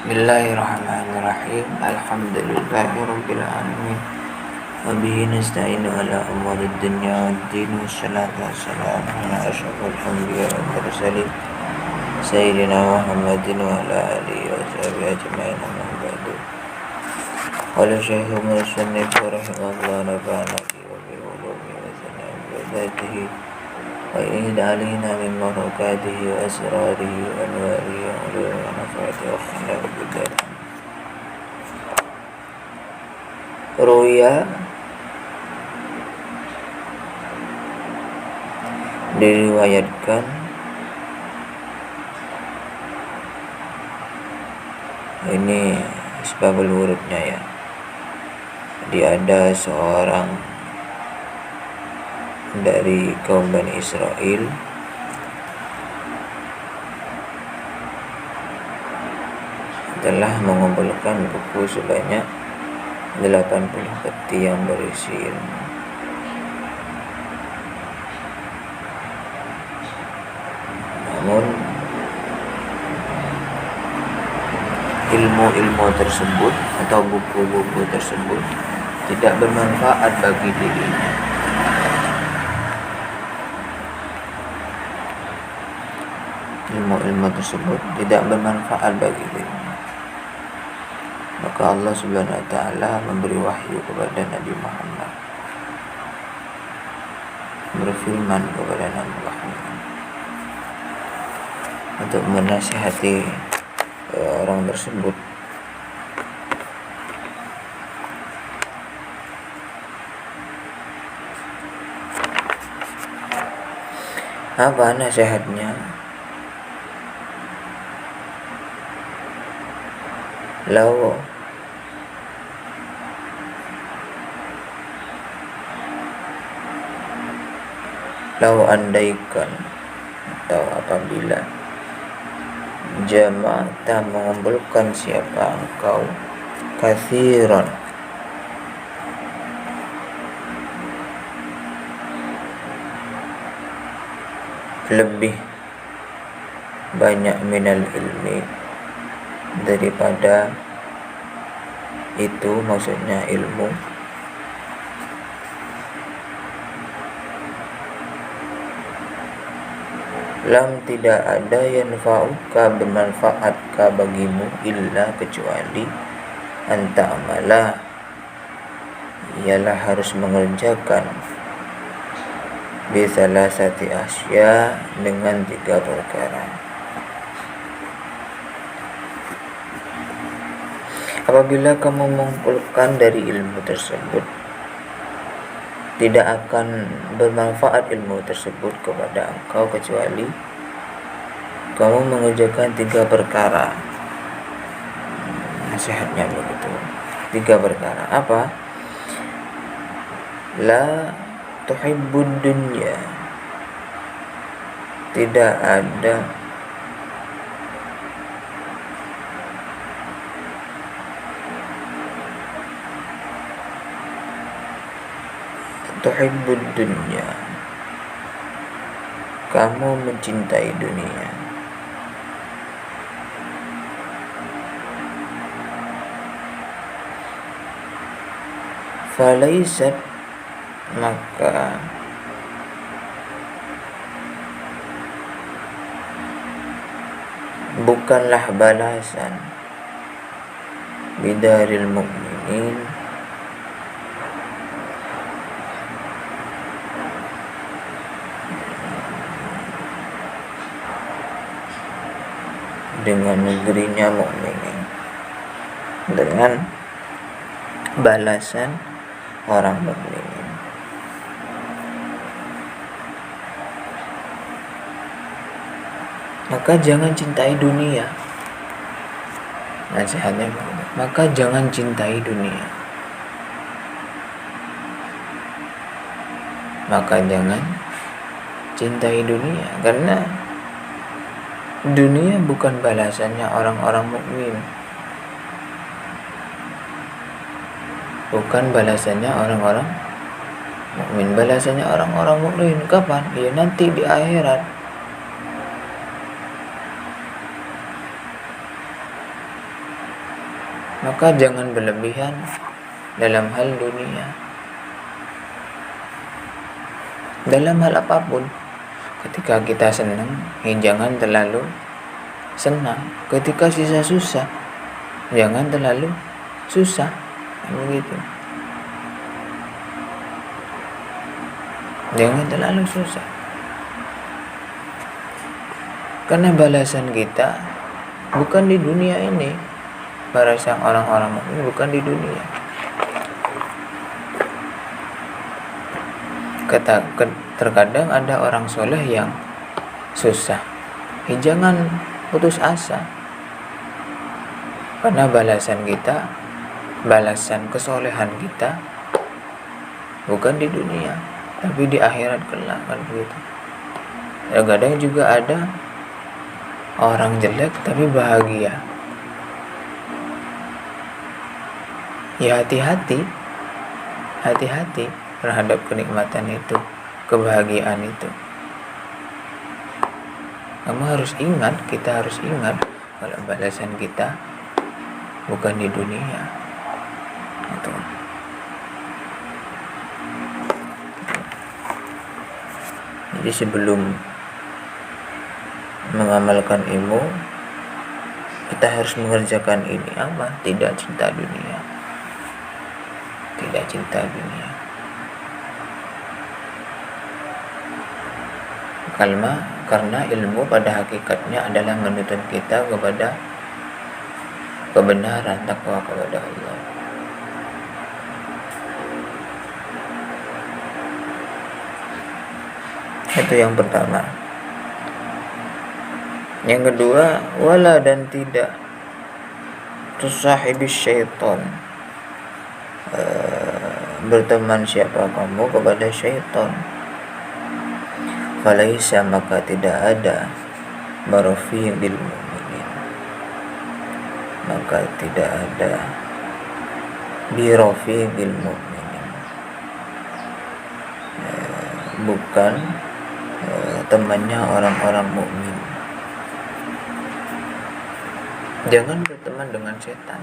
Bismillahirrahmanirrahim. Alhamdulillahirabbil alamin. Wa bihi nasta'inu ala umuri dunya waddin. Wassalatu wassalamu ala asyrafil anbiya'i wal mursalin sayyidina Muhammadin wa ala alihi wa sahbihi ajma'in. Amma ba'du. Qala Syekh Musannif rahimahullah nafa'ana bihi wa bi ulumihi wa sana'in bi dhatihi wa ihda alaina min barakatihi wa asrarihi wa anwarihi wa ulumi wa nafa'atihi wa khalaqi bidar. Ruya diriwayatkan ini sebabul wurudnya ya. Jadi ada seorang dari kaum Bani Israel telah mengumpulkan buku sebanyak 80 peti yang berisi ilmu. Namun ilmu-ilmu tersebut atau buku-buku tersebut tidak bermanfaat bagi dirinya. Ilmu-ilmu tersebut tidak bermanfaat bagi dirinya. Maka Allah Subhanahu wa taala memberi wahyu kepada Nabi Muhammad, berfirman kepada Nabi Muhammad untuk menasihati orang tersebut. Apa nasihatnya? Lau andaikan atau apabila jama'ta mengumpulkan siapa engkau kathiran lebih banyak minal ilmi daripada itu, maksudnya ilmu, lam tidak ada yanfa'uka bermanfaatkah bagimu illa kecuali anta amala, ialah harus mengerjakan bisalasati asya dengan 3 perkara. Apabila kamu mengumpulkan dari ilmu tersebut, tidak akan bermanfaat ilmu tersebut kepada engkau kecuali kamu mengerjakan 3 perkara. Nasihatnya begitu. 3 perkara. Apa? La tuhibbud dunya. Tidak ada tuhibbud dunya, kamu mencintai dunia. Falaisat, maka bukanlah balasan bidaril mu'minin dengan negerinya mukminin, dengan balasan orang mukminin. Maka jangan cintai dunia. Nasihatnya begitu. Maka jangan cintai dunia. Maka jangan cintai dunia, karena dunia bukan balasannya orang-orang mukmin. Bukan balasannya orang-orang mukmin. Balasannya orang-orang mukmin kapan? Ya nanti di akhirat. Maka jangan berlebihan dalam hal dunia, dalam hal apapun. Ketika kita senang, jangan terlalu senang. Ketika susah, jangan terlalu susah. Begitu. Jangan terlalu susah. Karena balasan kita bukan di dunia ini. Balasan orang-orang mukmin bukan di dunia. Terkadang ada orang soleh yang susah. Jangan putus asa. Karena balasan kita, balasan kesolehan kita bukan di dunia, tapi di akhirat kelak, kan begitu. Kadang juga ada orang jelek tapi bahagia. Ya hati-hati terhadap kenikmatan itu, kebahagiaan itu. Kamu harus ingat, kita harus ingat kalau balasan kita bukan di dunia. Itu. Jadi sebelum mengamalkan ilmu, kita harus mengerjakan ini apa? Tidak cinta dunia. Tidak cinta dunia. Karena ilmu pada hakikatnya adalah menuntun kita kepada kebenaran, takwa kepada Allah. Itu yang pertama. Yang kedua, wala dan tidak tusahibis syaitan. Berteman siapa kamu kepada syaitan. Falaisa, maka tidak ada barafiqil mu'minin, maka tidak ada birafiqil mu'minin, bukan temannya orang-orang mukmin. Jangan berteman dengan setan.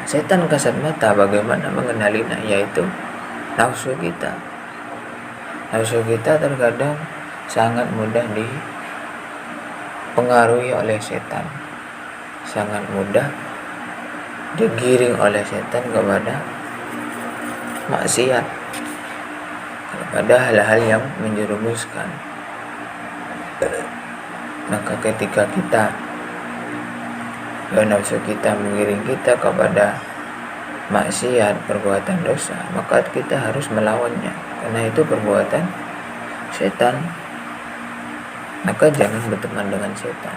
Setan kasat mata bagaimana mengenalinya, yaitu nafsu kita. Nafsu kita terkadang sangat mudah dipengaruhi oleh setan, sangat mudah digiring oleh setan kepada maksiat, kepada hal-hal yang menjerumuskan. Maka ketika nafsu kita mengiring kita kepada maksiat, perbuatan dosa, maka kita harus melawannya, karena itu perbuatan setan. Maka jangan berteman dengan setan,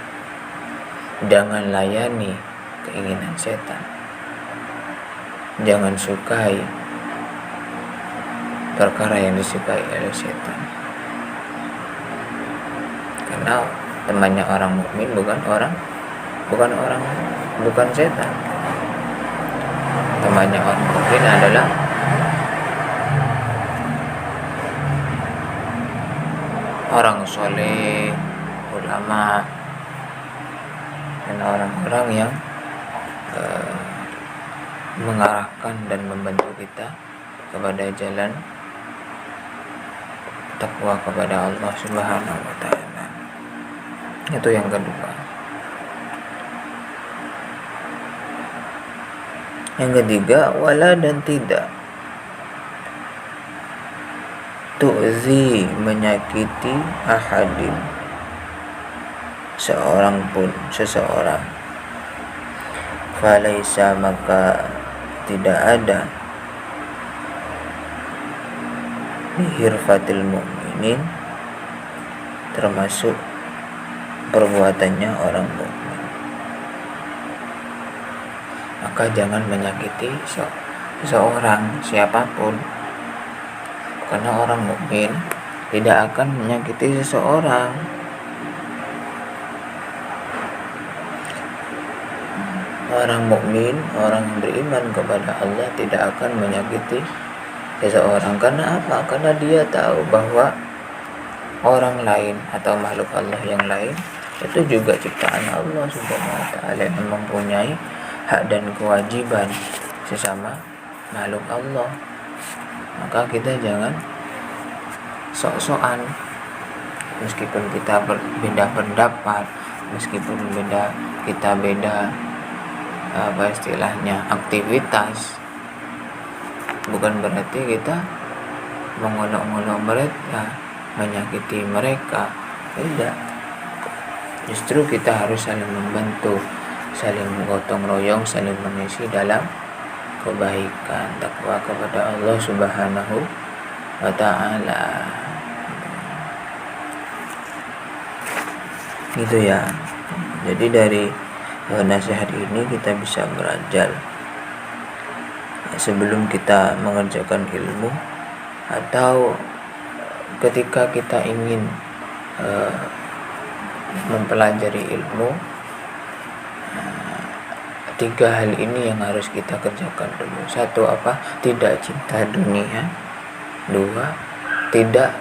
jangan layani keinginan setan, jangan sukai perkara yang disukai oleh setan. Karena temannya orang mukmin bukan setan. Temannya orang mukmin adalah orang soleh, ulama, dan orang-orang yang mengarahkan dan membantu kita kepada jalan takwa kepada Allah Subhanahu wa Ta'ala. Itu yang kedua. Yang ketiga, wala dan tidak tu'zi, menyakiti ahadin, seseorang. Falaisa, maka tidak ada hirfatil mu'minin, termasuk perbuatannya orang mukmin. Maka jangan menyakiti seseorang, siapapun, karena orang mukmin tidak akan menyakiti seseorang. Orang mukmin, orang yang beriman kepada Allah tidak akan menyakiti seseorang. Karena apa? Karena dia tahu bahwa orang lain atau makhluk Allah yang lain itu juga ciptaan Allah Subhanahu wa taala yang mempunyai hak dan kewajiban sesama makhluk Allah. Maka kita jangan sok-sokan, meskipun kita berbeda pendapat, meskipun kita beda aktivitas, bukan berarti kita mengolok-olok mereka, menyakiti mereka. Tidak, justru kita harus saling membantu, saling menggotong royong, saling mengisi dalam kebaikan, takwa kepada Allah Subhanahu wa ta'ala. Gitu ya. Jadi dari nasihat ini kita bisa beranjal sebelum kita mengerjakan ilmu, atau ketika kita ingin mempelajari ilmu, 3 hal ini yang harus kita kerjakan dulu. 1, tidak cinta dunia. 2, tidak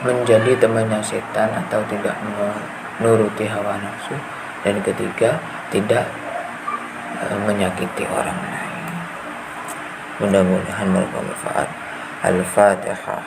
menjadi temannya setan atau tidak menuruti hawa nafsu. Dan ketiga, tidak menyakiti orang lain. Mudah-mudahan bermanfaat. Al-Fatihah.